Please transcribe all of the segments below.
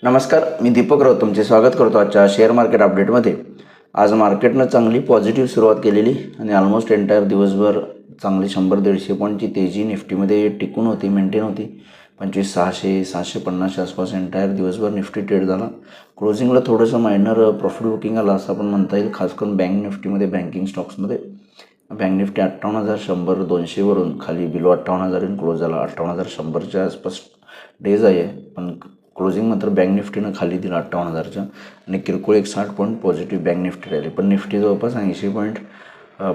नमस्कार, मी दीपक राऊत तुमचे स्वागत करतो आजच्या शेअर मार्केट अपडेटमध्ये. आज मार्केटनं चांगली पॉझिटिव्ह सुरुवात केलेली आणि ऑलमोस्ट एंटायर दिवसभर चांगली 100-150 पॉईंटची तेजी निफ्टीमध्ये टिकून होती, मेंटेन होती. 25,600 750च्या आसपास एंटायर दिवसभर निफ्टी ट्रेड झाला. क्लोजिंगला थोडंसं मायनर प्रॉफिट बुकिंग आलं असं आपण म्हणता येईल, खास करून बँक निफ्टीमध्ये, बँकिंग स्टॉक्समध्ये. बँक निफ्टी 58,100-200 वरून खाली बिलो 58,000 क्लोज झाला. 58,100च्या आसपास डेज आहे, पण क्लोजिंग मात्र बँक निफ्टीनं खाली दिला 58,000च्या आणि किरकोळ 60 पॉईंट पॉझिटिव्ह बँक निफ्टी राहिले. पण निफ्टी जवळपास 80 पॉईंट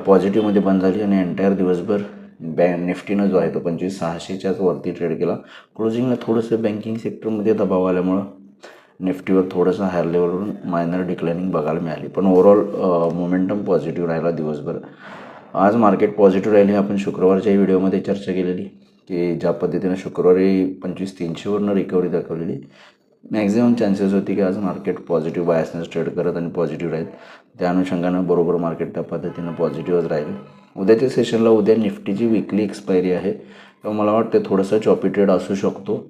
पॉझिटिव्हमध्ये बंद झाली आणि एंटायर दिवसभर बँक निफ्टीनं जो आहे तो 25,600च्याच वरती ट्रेड केला. क्लोजिंगला थोडंसं बँकिंग सेक्टरमध्ये दबाव आल्यामुळं निफ्टीवर थोडंसं हायर लेवलवरून मायनर डिक्लाइनिंग बघायला मिळाली. पण ओव्हरऑल मोमेंटम पॉझिटिव्ह राहिला दिवसभर. आज मार्केट पॉझिटिव्ह राहिले. आपण शुक्रवारच्या व्हिडिओमध्ये चर्चा केलेली की ज्या पद्धतीनं शुक्रवारी 25,300वरनं रिकव्हरी दाखवलेली, मॅक्झिमम चान्सेस होती की आज मार्केट पॉझिटिव्ह बायसनेच ट्रेड करत आणि पॉझिटिव्ह राहील. त्या अनुषंगानं बरोबर मार्केट त्या पद्धतीनं पॉझिटिव्हच राहील. उद्याच्या सेशनला उद्या निफ्टीची विकली एक्सपायरी आहे, तर मला वाटतं थोडंसं चॉपी ट्रेड असू शकतो.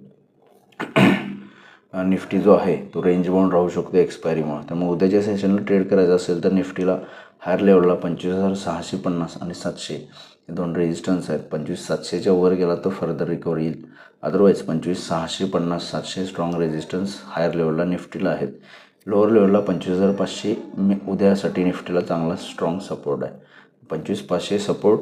निफ्टी जो आहे तो रेंज बाउंड राहू शकतो एक्सपायरीमुळे. त्यामुळे उद्याच्या सेशनला ट्रेड करायचं असेल तर निफ्टीला हायर लेवलला 25,650 आणि 700 हे दोन रेजिस्टन्स आहेत. 25,700च्या वर गेला तर फर्दर रिकव्हरी येईल. अदरवाईज 25,650 700 स्ट्रॉंग रेजिस्टन्स हायर लेवलला निफ्टीला आहेत. लोअर लेवलला 25,500 उद्यासाठी निफ्टीला चांगला स्ट्रॉंग सपोर्ट आहे. 25,500 सपोर्ट,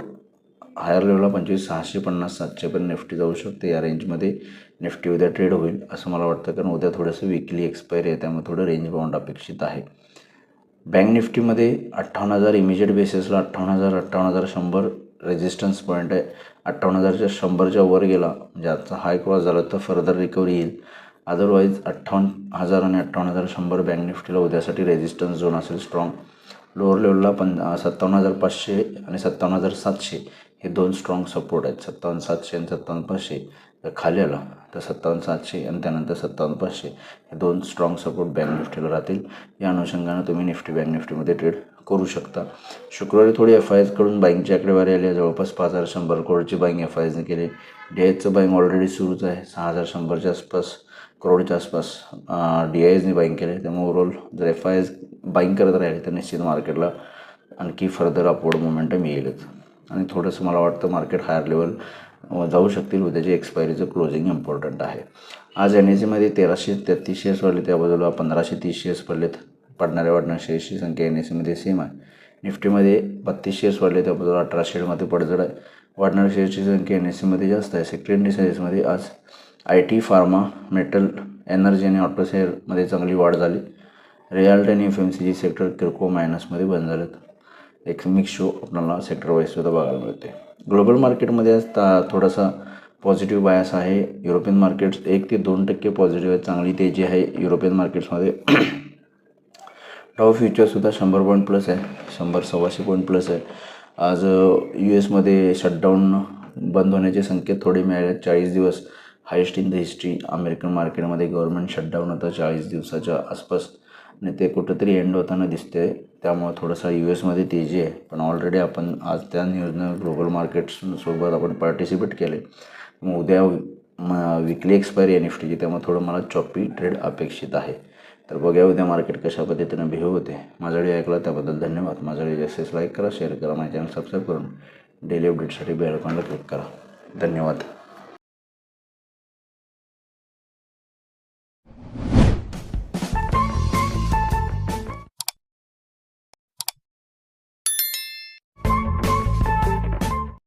हायर लेवलला 25,650 700पर्यंत निफ्टी जाऊ शकते. या रेंजमध्ये निफ्टी उद्या ट्रेड होईल असं मला वाटतं, कारण उद्या थोडंसं विकली एक्सपायरी आहे, त्यामुळे थोडं रेंज बाउंड अपेक्षित आहे. बँक निफ्टीमध्ये 58,000 इमिजिएट बेसिसला 58,000 58,100 रेजिस्टन्स पॉईंट आहे. 58,100च्या वर गेला म्हणजे आजचा हाय क्रॉस झाला तर फर्दर रिकव्हरी येईल. अदरवाईज 58,000 आणि 58,100 बँक निफ्टीला उद्यासाठी रेजिस्टन्स झोन असेल स्ट्रॉंग. लोअर लेवलला 57,500 आणि 57,700 हे दोन स्ट्रॉंग सपोर्ट आहेत. 57,700 आणि 57,500 जर खाली आला तर 57,700 आणि त्यानंतर 57,500 हे दोन स्ट्रॉंग सपोर्ट बँक निफ्टीला राहतील. या अनुषंगानं तुम्ही निफ्टी बँक निफ्टीमध्ये ट्रेड करू शकता. शुक्रवारी थोडी FISकडून बाईंगची आकडेवारी आली आहे. जवळपास 5,100 करोडची बाईंग FISने केली. DISचं बाईंग ऑलरेडी सुरूच आहे. 6,100च्या आसपास करोडच्या आसपास DISने बाईंग केले. त्यामुळे ओव्हरऑल जर FIS बाईंग करत राहिले तर निश्चित मार्केटला आणखी फर्दर अपवर्ड मोमेंटम येईलच आणि थोडंसं मला वाटतं मार्केट हायर लेवल जाऊ शकतील. उद्याची एक्सपायरीचं क्लोजिंग इम्पॉर्टंट आहे. आज NSEमध्ये 1,333 शेअर्स वाढले, त्या बाजूला 1,530 शेअर्स पडलेत. पडणाऱ्या वाढणाऱ्या शेअर्सची संख्या NSEमध्ये सेम आहे. निफ्टीमध्ये 32 शेअर्स वाढले, त्या बाजूला 18 शेअरमध्ये पडझड आहे. वाढणाऱ्या शेअर्सची संख्या NSEमध्ये जास्त आहे. सेक्टर इंडिसेसमध्ये आज IT, फार्मा, मेटल, एनर्जी आणि ऑटो शेअरमध्ये चांगली वाढ झाली. रिअल्टी आणि FMCG सेक्टर किरकोळ मायनसमध्ये बंद झालेत. एक मिक्स शो आपल्याला सेक्टर वाईज सुद्धा बघायला मिळते. ग्लोबल मार्केटमध्ये आज थोडासा पॉझिटिव्ह बायस आहे. युरोपियन मार्केट्स 1 ते 2% पॉझिटिव्ह आहे. चांगली तेजी आहे युरोपियन मार्केट्समध्ये. डाऊ फ्युचरसुद्धा 100 पॉईंट प्लस आहे, 100-125 पॉईंट प्लस आहे. आज US शटडाऊन बंद होण्याचे संकेत थोडे मिळाले. 40 दिवस highest in the history American मार्केटमध्ये गव्हर्नमेंट शटडाऊन होतं 40 दिवसाच्या आसपास आणि ते कुठंतरी एंड होताना दिसते. त्यामुळे थोडंसं USमध्ये तेजी आहे. पण ऑलरेडी आपण आज त्या न्यूजनं ग्लोबल मार्केट्ससोबत आपण पार्टिसिपेट केले. मग उद्या विकली एक्सपायरी आहे निफ्टीची, त्यामुळे थोडं मला चॉपी ट्रेड अपेक्षित आहे. तर बघूया उद्या मार्केट कशा पद्धतीनं बिहेव होते. माझा व्हिडिओ ऐकला त्याबद्दल धन्यवाद. माझा व्हिडिओ जास्तीत लाईक करा, शेअर करा, माझ्या चॅनल सबस्क्राईब करून डेली अपडेटसाठी बेल आयकॉनला क्लिक करा. धन्यवाद.